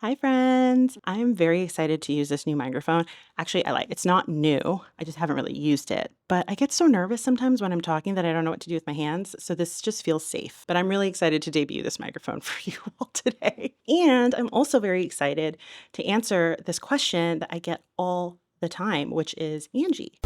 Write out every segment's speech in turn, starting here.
Hi friends! I am very excited to use this new microphone. Actually, it's not new. I just haven't really used it. But I get so nervous sometimes when I'm talking that I don't know what to do with my hands, so this just feels safe. But I'm really excited to debut this microphone for you all today. And I'm also very excited to answer this question that I get all the time, which is, Angie,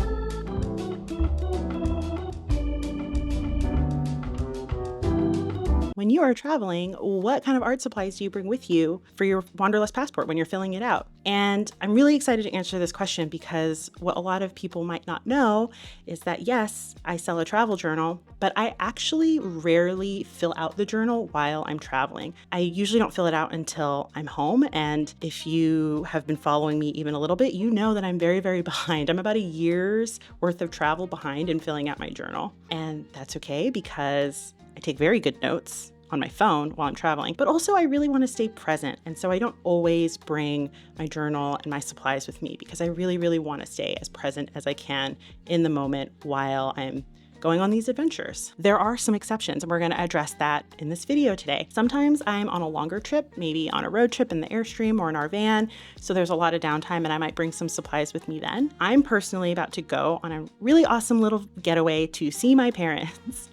when you are traveling, what kind of art supplies do you bring with you for your Wanderlust Passport when you're filling it out? And I'm really excited to answer this question because what a lot of people might not know is that yes, I sell a travel journal, but I actually rarely fill out the journal while I'm traveling. I usually don't fill it out until I'm home. And if you have been following me even a little bit, you know that I'm very, very behind. I'm about a year's worth of travel behind in filling out my journal. And that's okay because I take very good notes on my phone while I'm traveling, but also I really want to stay present. And so I don't always bring my journal and my supplies with me because I really, really want to stay as present as I can in the moment while I'm going on these adventures. There are some exceptions, and we're going to address that in this video today. Sometimes I'm on a longer trip, maybe on a road trip in the Airstream or in our van, so there's a lot of downtime and I might bring some supplies with me then. I'm personally about to go on a really awesome little getaway to see my parents.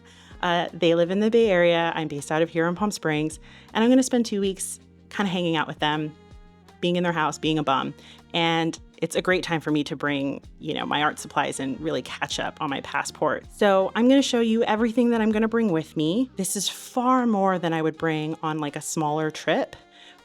They live in the Bay Area. I'm based out of here in Palm Springs, and I'm going to spend 2 weeks kind of hanging out with them, being in their house, being a bum. And it's a great time for me to bring, my art supplies and really catch up on my passport. So I'm going to show you everything that I'm going to bring with me. This is far more than I would bring on like a smaller trip,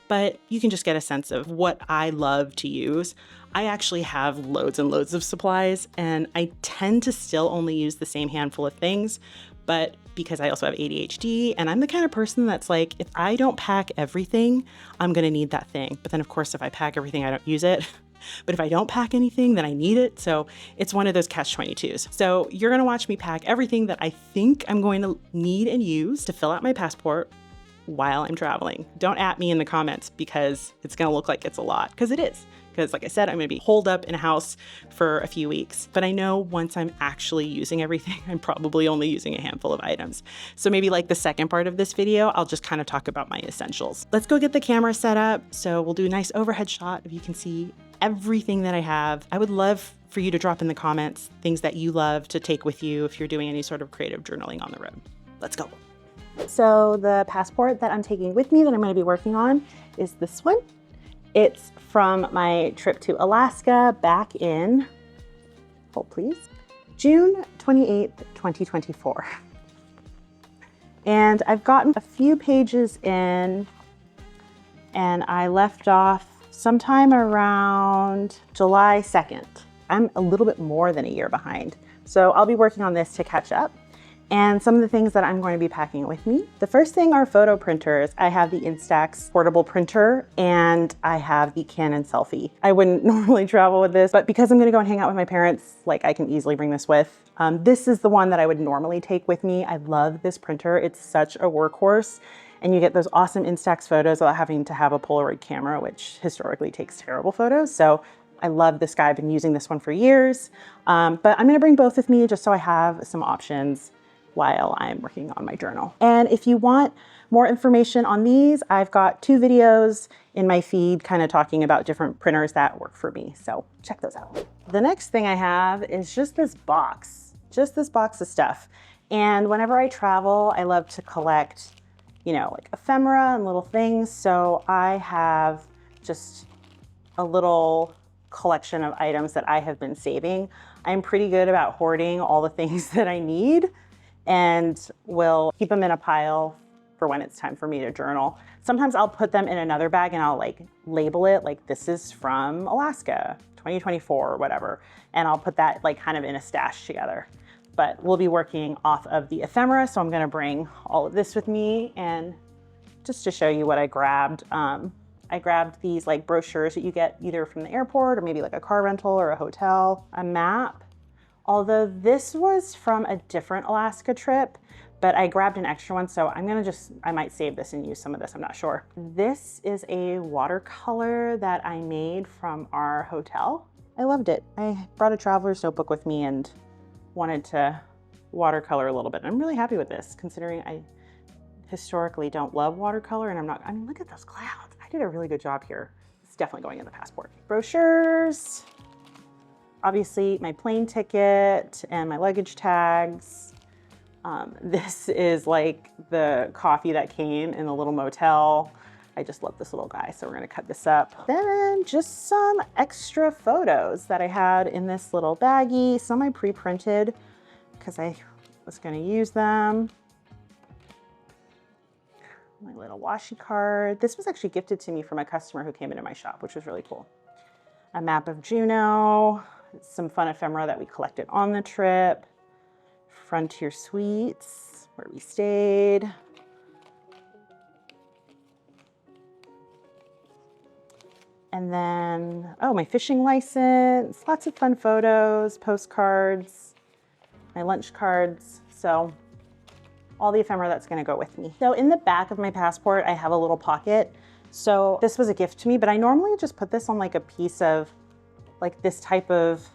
but you can just get a sense of what I love to use. I actually have loads and loads of supplies, and I tend to still only use the same handful of things, but because I also have ADHD, and I'm the kind of person that's like, if I don't pack everything, I'm gonna need that thing. But then of course, if I pack everything, I don't use it. But if I don't pack anything, then I need it. So it's one of those catch-22s. So you're gonna watch me pack everything that I think I'm going to need and use to fill out my passport while I'm traveling. Don't at me in the comments because it's gonna look like it's a lot, because it is. Because like I said, I'm gonna be holed up in a house for a few weeks. But I know once I'm actually using everything, I'm probably only using a handful of items. So maybe like the second part of this video, I'll just kind of talk about my essentials. Let's go get the camera set up. So we'll do a nice overhead shot if you can see everything that I have. I would love for you to drop in the comments things that you love to take with you if you're doing any sort of creative journaling on the road. Let's go. So the passport that I'm taking with me that I'm going to be working on is this one. It's from my trip to Alaska back in, hold please, June 28th, 2024. And I've gotten a few pages in, and I left off sometime around July 2nd. I'm a little bit more than a year behind. So I'll be working on this to catch up. And some of the things that I'm going to be packing with me. The first thing are photo printers. I have the Instax portable printer, and I have the Canon Selfie. I wouldn't normally travel with this, but because I'm gonna go and hang out with my parents, I can easily bring this with. This is the one that I would normally take with me. I love this printer. It's such a workhorse, and you get those awesome Instax photos without having to have a Polaroid camera, which historically takes terrible photos. So I love this guy. I've been using this one for years, but I'm gonna bring both with me just so I have some options while I'm working on my journal. And if you want more information on these, I've got 2 videos in my feed kind of talking about different printers that work for me. So check those out. The next thing I have is just this box of stuff. And whenever I travel, I love to collect, like ephemera and little things. So I have just a little collection of items that I have been saving. I'm pretty good about hoarding all the things that I need, and will keep them in a pile for when it's time for me to journal. Sometimes I'll put them in another bag and I'll label it like this is from Alaska 2024 or whatever, and I'll put that kind of in a stash together. But we'll be working off of the ephemera, so I'm gonna bring all of this with me. And just to show you what I grabbed, I grabbed these brochures that you get either from the airport or maybe a car rental or a hotel, a map. Although this was from a different Alaska trip, but I grabbed an extra one, so I might save this and use some of this, I'm not sure. This is a watercolor that I made from our hotel. I loved it. I brought a traveler's notebook with me and wanted to watercolor a little bit. I'm really happy with this, considering I historically don't love watercolor, and look at those clouds. I did a really good job here. It's definitely going in the passport. Brochures, obviously my plane ticket and my luggage tags. This is like the coffee that came in the little motel. I just love this little guy, so we're gonna cut this up. Then just some extra photos that I had in this little baggie. Some I pre-printed because I was gonna use them. My little washi card. This was actually gifted to me from a customer who came into my shop, which was really cool. A map of Juneau, some fun ephemera that we collected on the trip. Frontier Suites, where we stayed. And then, oh, my fishing license, lots of fun photos, postcards, my lunch cards. So all the ephemera that's gonna go with me. So in the back of my passport, I have a little pocket. So this was a gift to me, but I normally just put this on like a piece of like this type of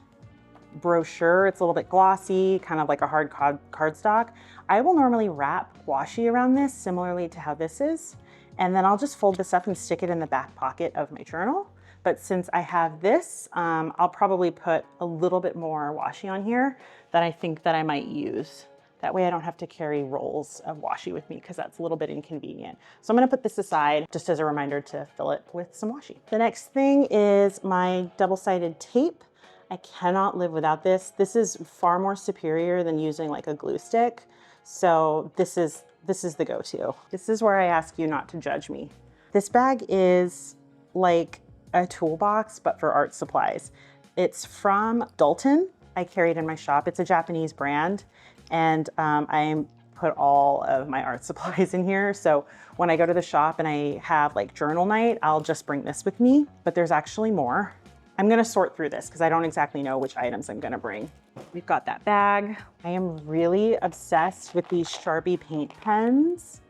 brochure. It's a little bit glossy, kind of like a hard cardstock. I will normally wrap washi around this similarly to how this is. And then I'll just fold this up and stick it in the back pocket of my journal. But since I have this, I'll probably put a little bit more washi on here that I think that I might use. That way I don't have to carry rolls of washi with me because that's a little bit inconvenient. So I'm gonna put this aside just as a reminder to fill it with some washi. The next thing is my double-sided tape. I cannot live without this. This is far more superior than using like a glue stick. So this is the go-to. This is where I ask you not to judge me. This bag is like a toolbox, but for art supplies. It's from Dalton. I carry it in my shop. It's a Japanese brand. And I put all of my art supplies in here. So when I go to the shop and I have like journal night, I'll just bring this with me, but there's actually more. I'm gonna sort through this because I don't exactly know which items I'm gonna bring. We've got that bag. I am really obsessed with these Sharpie paint pens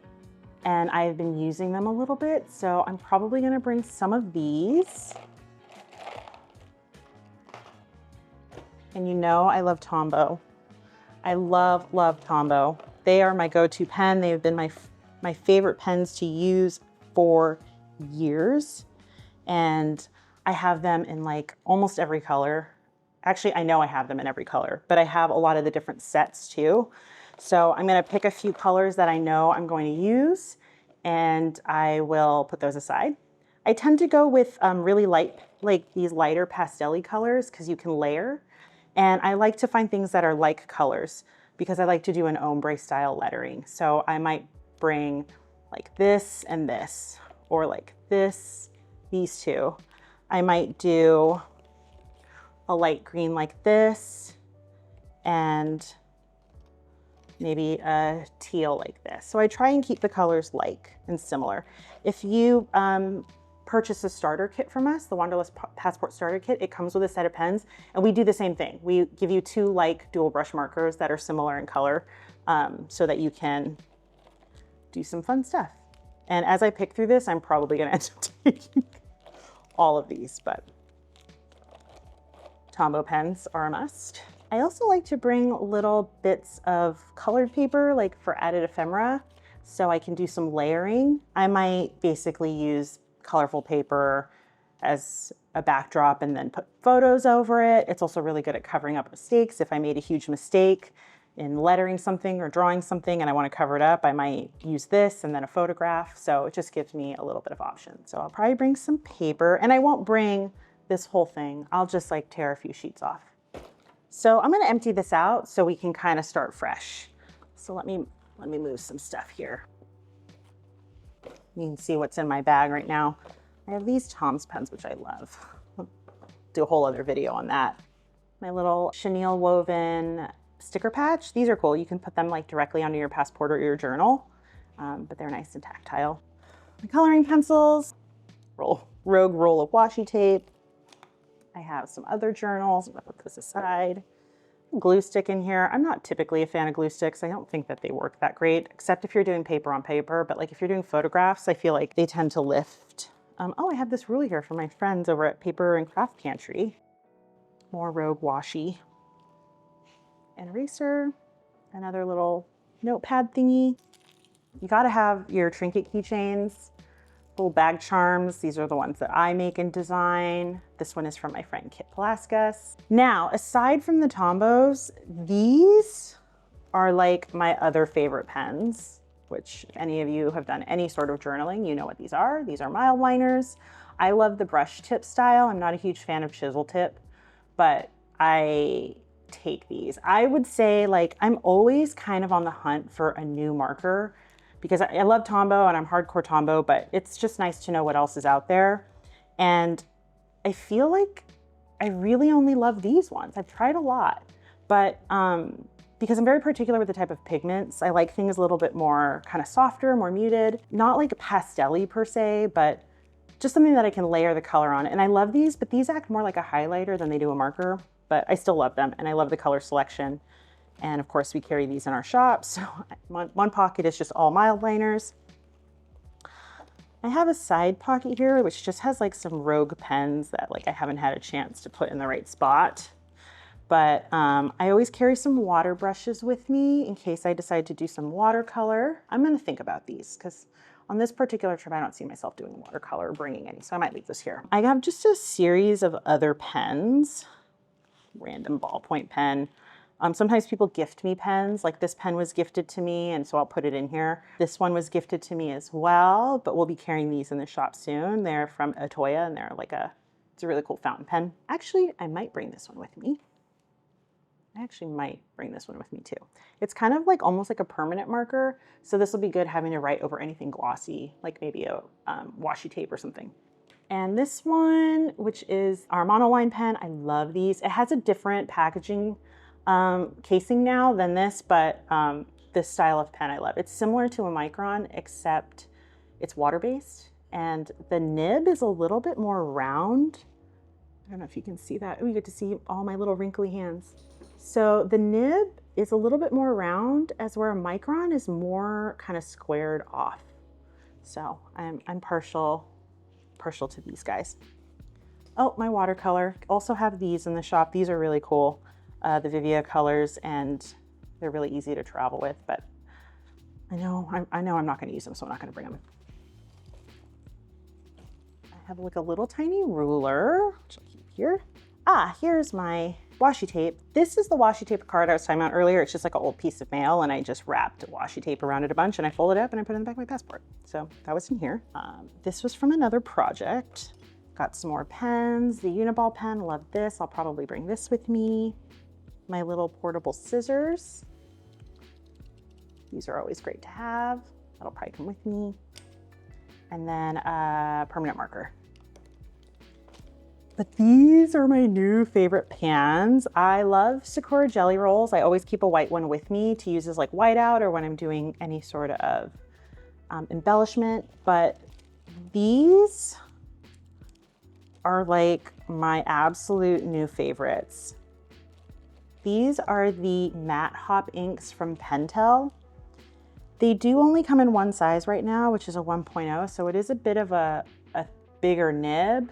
and I've been using them a little bit. So I'm probably gonna bring some of these. And you know, I love Tombow. I love Tombow. They are my go-to pen. They've been my favorite pens to use for years. And I have them in like almost every color. Actually, I know I have them in every color, but I have a lot of the different sets too. So I'm gonna pick a few colors that I know I'm going to use and I will put those aside. I tend to go with really light, like these lighter pastel-y colors because you can layer. And I like to find things that are like colors because I like to do an ombre style lettering. So I might bring like this and this, or like this, these two. I might do a light green like this and maybe a teal like this. So I try and keep the colors like and similar. If you purchase a starter kit from us, the Wanderlust Passport Starter Kit, it comes with a set of pens and we do the same thing. We give you 2 like dual brush markers that are similar in color so that you can do some fun stuff. And as I pick through this, I'm probably gonna end up taking all of these, but Tombow pens are a must. I also like to bring little bits of colored paper, like for added ephemera, so I can do some layering. I might basically use colorful paper as a backdrop and then put photos over it. It's also really good at covering up mistakes. If I made a huge mistake in lettering something or drawing something and I want to cover it up, I might use this and then a photograph. So it just gives me a little bit of option. So I'll probably bring some paper and I won't bring this whole thing. I'll just like tear a few sheets off. So I'm going to empty this out so we can kind of start fresh. So let me move some stuff here. You can see what's in my bag right now. I have these Tom's pens, which I love. I'll do a whole other video on that. My little chenille woven sticker patch. These are cool. You can put them like directly onto your passport or your journal, but they're nice and tactile. My coloring pencils, rogue roll of washi tape. I have some other journals. I'm gonna put this aside. Glue stick in here. I'm not typically a fan of glue sticks. I don't think that they work that great, except if you're doing paper on paper. But like if you're doing photographs, I feel like they tend to lift. Oh, I have this ruler here from my friends over at Paper and Craft Pantry. More rogue washi. An eraser. Another little notepad thingy. You gotta have your trinket keychains Little bag charms. These are the ones that I make and design. This one is from my friend Kit Palaskis. Now, aside from the Tombos, these are like my other favorite pens, which if any of you have done any sort of journaling, you know what these are. These are mild liners. I love the brush tip style. I'm not a huge fan of chisel tip, but I take these. I would say like I'm always kind of on the hunt for a new marker because I love Tombow and I'm hardcore Tombow, but it's just nice to know what else is out there. And I feel like I really only love these ones. I've tried a lot, but because I'm very particular with the type of pigments, I like things a little bit more kind of softer, more muted, not like a pastel-y per se, but just something that I can layer the color on. And I love these, but these act more like a highlighter than they do a marker, but I still love them and I love the color selection. And of course we carry these in our shop. So one pocket is just all mild liners. I have a side pocket here, which just has like some rogue pens that like I haven't had a chance to put in the right spot. But I always carry some water brushes with me in case I decide to do some watercolor. I'm gonna think about these because on this particular trip, I don't see myself doing watercolor or bringing any, so I might leave this here. I have just a series of other pens, random ballpoint pen. Sometimes people gift me pens, like this pen was gifted to me, and so I'll put it in here. This one was gifted to me as well, but we'll be carrying these in the shop soon. They're from Atoya, and they're like it's a really cool fountain pen. Actually, I might bring this one with me. I actually might bring this one with me too. It's kind of like almost like a permanent marker, so this will be good having to write over anything glossy, like maybe a washi tape or something. And this one, which is our monoline pen, I love these. It has a different packaging casing now than this, but this style of pen I love. It's similar to a Micron, except it's water-based, and the nib is a little bit more round. I don't know if you can see that. Oh, you get to see all my little wrinkly hands. So the nib is a little bit more round, as where a Micron is more kind of squared off. So I'm partial to these guys. Oh, my watercolor. Also have these in the shop. These are really cool. The Vivia colors, and they're really easy to travel with, but I know I'm not going to use them, so I'm not going to bring them. I have like a little tiny ruler, which I'll keep here. Here's my washi tape. This is the washi tape card I was talking about earlier. It's just like an old piece of mail, and I just wrapped washi tape around it a bunch, and I folded it up and I put it in the back of my passport. So that was in here. This was from another project. Got some more pens. The Uniball pen, love this. I'll probably bring this with me. My little portable scissors. These are always great to have. That'll probably come with me. And then a permanent marker. But these are my new favorite pans. I love Sakura jelly rolls. I always keep a white one with me to use as like whiteout or when I'm doing any sort of embellishment. But these are like my absolute new favorites. These are the Matte Hop inks from Pentel. They do only come in one size right now, which is a 1.0, so it is a bit of a bigger nib,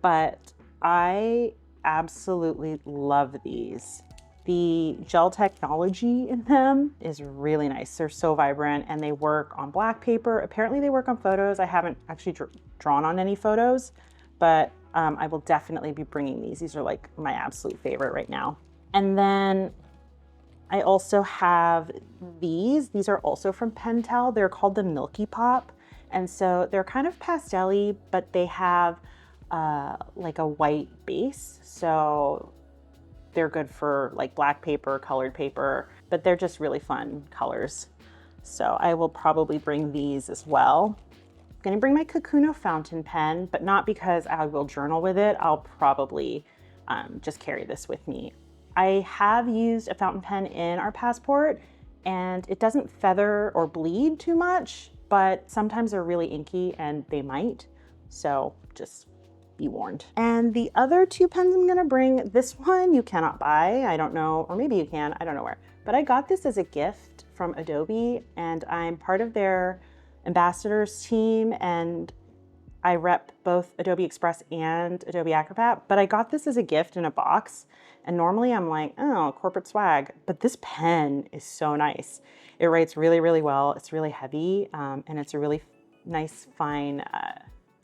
but I absolutely love these. The gel technology in them is really nice. They're so vibrant and they work on black paper. Apparently they work on photos. I haven't actually drawn on any photos, but I will definitely be bringing these. These are like my absolute favorite right now. And then I also have these. These are also from Pentel. They're called the Milky Pop. And so they're kind of pastel-y, but they have like a white base. So they're good for like black paper, colored paper, but they're just really fun colors. So I will probably bring these as well. I'm gonna bring my Kakuno fountain pen, but not because I will journal with it. I'll probably just carry this with me. I have used a fountain pen in our passport and it doesn't feather or bleed too much, but sometimes they're really inky and they might. So just be warned. And the other two pens I'm gonna bring, this one you cannot buy. I don't know, or maybe you can, I don't know where. But I got this as a gift from Adobe and I'm part of their ambassadors team and I rep both Adobe Express and Adobe Acrobat, but I got this as a gift in a box. And normally I'm like, oh, corporate swag, but this pen is so nice. It writes really, really well. It's really heavy and it's a really nice fine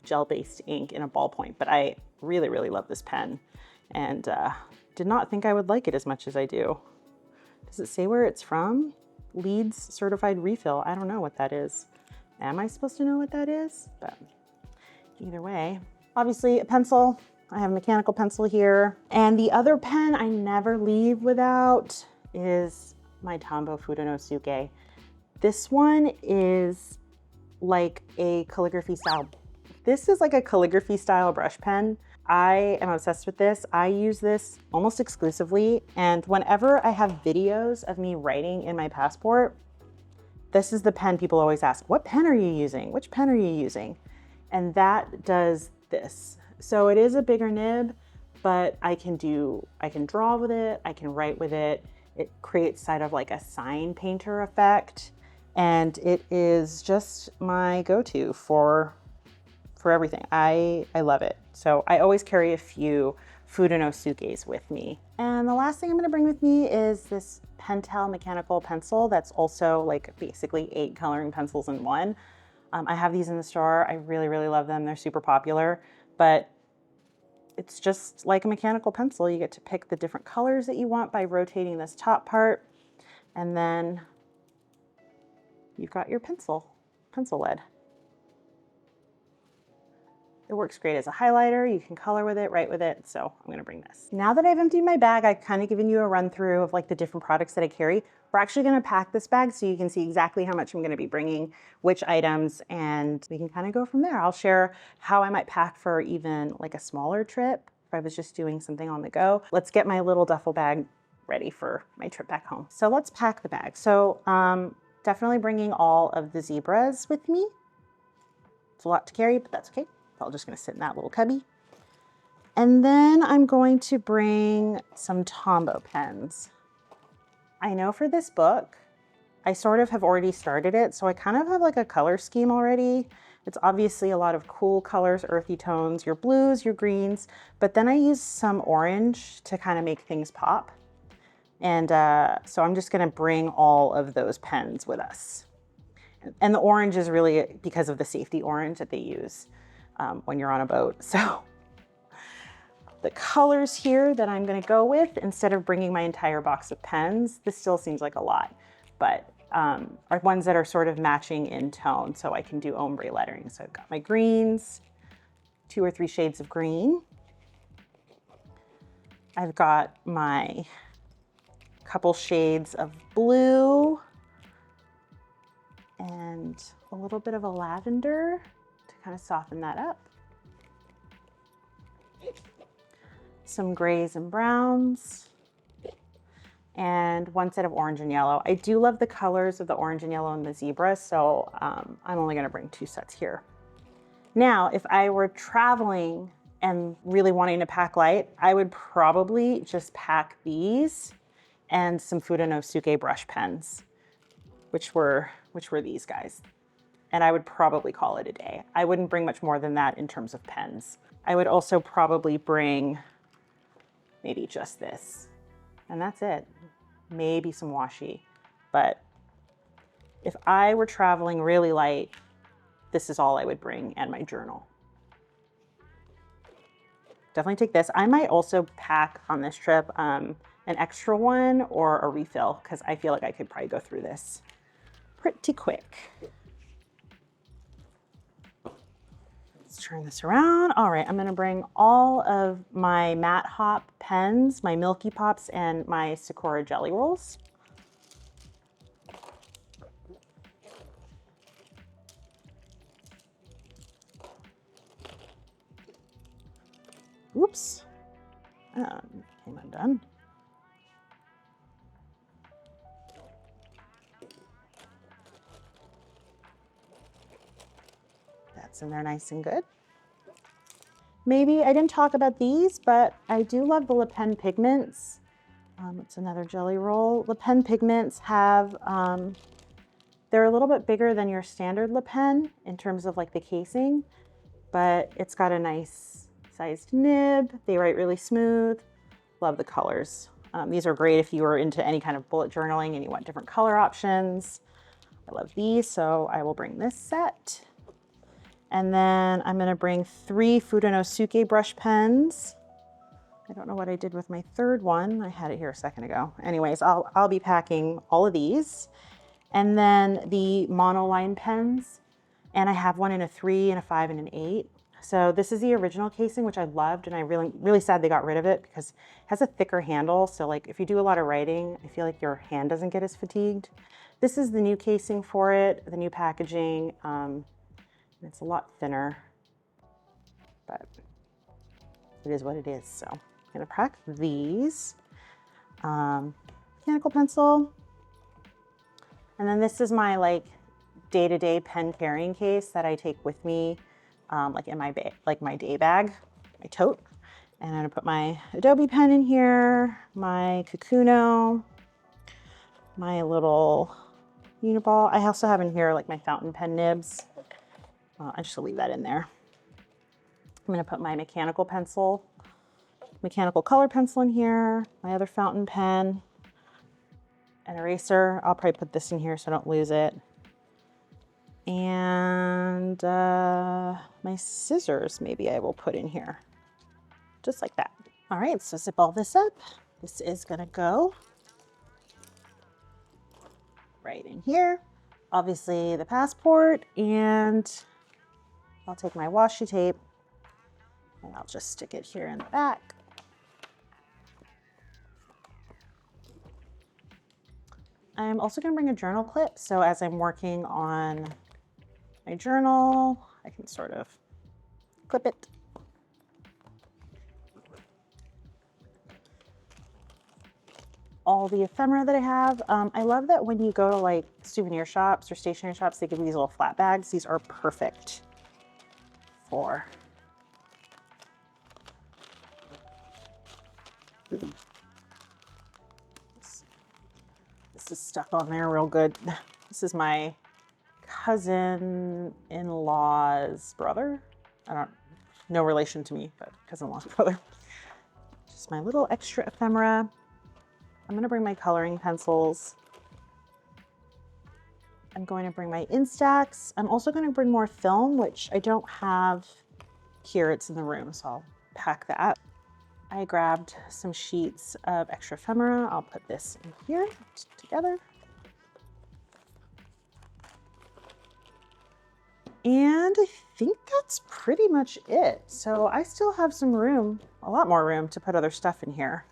gel-based ink in a ballpoint, but I really, really love this pen and did not think I would like it as much as I do. Does it say where it's from? Leeds Certified Refill. I don't know what that is. Am I supposed to know what that is? But either way, obviously a pencil. I have a mechanical pencil here. And the other pen I never leave without is my Tombow Fudonosuke. This one is like a calligraphy style. This is like a calligraphy style brush pen. I am obsessed with this. I use this almost exclusively. And whenever I have videos of me writing in my passport, this is the pen people always ask, what pen are you using? Which pen are you using? And that does this. So it is a bigger nib, but I can draw with it, I can write with it. It creates sort of like a sign painter effect. And it is just my go-to for everything. I love it. So I always carry a few Fudonosukes with me. And the last thing I'm gonna bring with me is this Pentel mechanical pencil that's also like basically 8 coloring pencils in one. I have these in the store. I really, really love them. They're super popular, but it's just like a mechanical pencil. You get to pick the different colors that you want by rotating this top part, and then you've got your pencil lead. It works great as a highlighter. You can color with it, write with it. So I'm gonna bring this. Now that I've emptied my bag, I've kind of given you a run through of like the different products that I carry. We're actually gonna pack this bag so you can see exactly how much I'm gonna be bringing, which items, and we can kind of go from there. I'll share how I might pack for even like a smaller trip if I was just doing something on the go. Let's get my little duffel bag ready for my trip back home. So let's pack the bag. So definitely bringing all of the zebras with me. It's a lot to carry, but that's okay. I'm just gonna sit in that little cubby. And then I'm going to bring some Tombow pens. I know for this book, I sort of have already started it, so I kind of have like a color scheme already. It's obviously a lot of cool colors, earthy tones, your blues, your greens, but then I use some orange to kind of make things pop. And so I'm just gonna bring all of those pens with us. And the orange is really because of the safety orange that they use when you're on a boat. So the colors here that I'm gonna go with, instead of bringing my entire box of pens, this still seems like a lot, but are ones that are sort of matching in tone, so I can do ombre lettering. So I've got my greens, 2 or 3 shades of green. I've got my couple shades of blue and a little bit of a lavender to kind of soften that up. Some grays and browns, and 1 set of orange and yellow. I do love the colors of the orange and yellow and the zebra, so I'm only gonna bring 2 sets here. Now, if I were traveling and really wanting to pack light, I would probably just pack these and some Fudonosuke brush pens, which were these guys. And I would probably call it a day. I wouldn't bring much more than that in terms of pens. I would also probably bring maybe just this, and that's it. Maybe some washi. But if I were traveling really light, this is all I would bring, and my journal. Definitely take this. I might also pack on this trip an extra one or a refill, because I feel like I could probably go through this pretty quick. Let's turn this around. All right, I'm gonna bring all of my Matte Hop pens, my Milky Pops, and my Sakura Jelly Rolls. Oops, came undone. That's in there nice and good. Maybe I didn't talk about these, but I do love the Le Pen pigments. It's another jelly roll. Le Pen pigments have, they're a little bit bigger than your standard Le Pen in terms of like the casing, but it's got a nice sized nib. They write really smooth. Love the colors. These are great if you are into any kind of bullet journaling and you want different color options. I love these, so I will bring this set. And then I'm gonna bring 3 Fudenosuke brush pens. I don't know what I did with my third one. I had it here a second ago. Anyways, I'll be packing all of these. And then the monoline pens. And I have one in a 3 and a 5 and an 8. So this is the original casing, which I loved, and I really sad they got rid of it because it has a thicker handle. So like if you do a lot of writing, I feel like your hand doesn't get as fatigued. This is the new casing for it, the new packaging. It's a lot thinner, but it is what it is. So I'm gonna pack these. Mechanical pencil. And then this is my like day-to-day pen carrying case that I take with me, like in my my day bag, my tote. And I'm gonna put my Adobe pen in here, my Kakuno, my little Uniball. I also have in here like my fountain pen nibs. I just leave that in there. I'm gonna put my mechanical color pencil in here, my other fountain pen, an eraser. I'll probably put this in here so I don't lose it. And my scissors, maybe I will put in here, just like that. All right, so zip all this up. This is gonna go right in here. Obviously the passport, and I'll take my washi tape and I'll just stick it here in the back. I'm also gonna bring a journal clip, so as I'm working on my journal, I can sort of clip it. All the ephemera that I have. I love that when you go to like souvenir shops or stationery shops, they give you these little flat bags. These are perfect for this is stuck on there real good. This is my cousin-in-law's brother. No relation to me, but cousin-in-law's brother. Just my little extra ephemera. I'm gonna bring my coloring pencils. I'm going to bring my Instax. I'm also gonna bring more film, which I don't have here, it's in the room, so I'll pack that. I grabbed some sheets of extra ephemera. I'll put this in here together. And I think that's pretty much it. So I still have some room, a lot more room to put other stuff in here.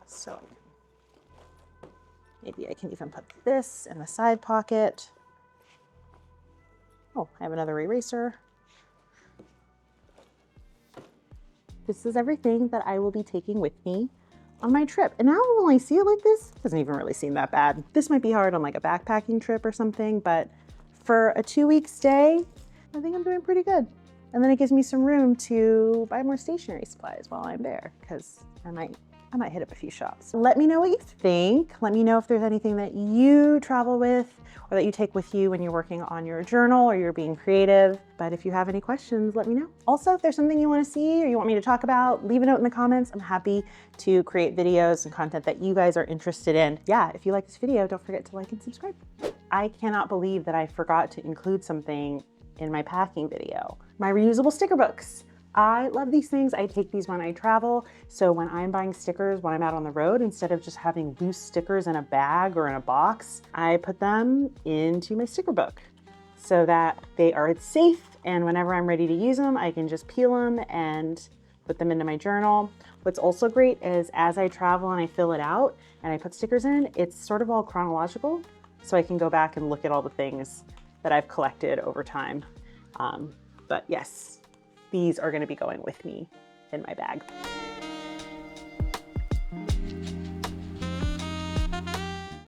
So maybe I can even put this in the side pocket. Oh, I have another eraser. This is everything that I will be taking with me on my trip. And now when I see it like this, it doesn't even really seem that bad. This might be hard on like a backpacking trip or something, but for a 2-week stay, I think I'm doing pretty good. And then it gives me some room to buy more stationery supplies while I'm there, because I might hit up a few shops. Let me know what you think. Let me know if there's anything that you travel with or that you take with you when you're working on your journal or you're being creative. But if you have any questions, let me know. Also, if there's something you want to see or you want me to talk about, leave a note in the comments. I'm happy to create videos and content that you guys are interested in. Yeah, if you like this video, don't forget to like and subscribe. I cannot believe that I forgot to include something in my packing video. My reusable sticker books. I love these things. I take these when I travel. So when I'm buying stickers when I'm out on the road, instead of just having loose stickers in a bag or in a box, I put them into my sticker book so that they are safe. And whenever I'm ready to use them, I can just peel them and put them into my journal. What's also great is as I travel and I fill it out and I put stickers in, it's sort of all chronological. So I can go back and look at all the things that I've collected over time. But yes, these are going to be going with me in my bag.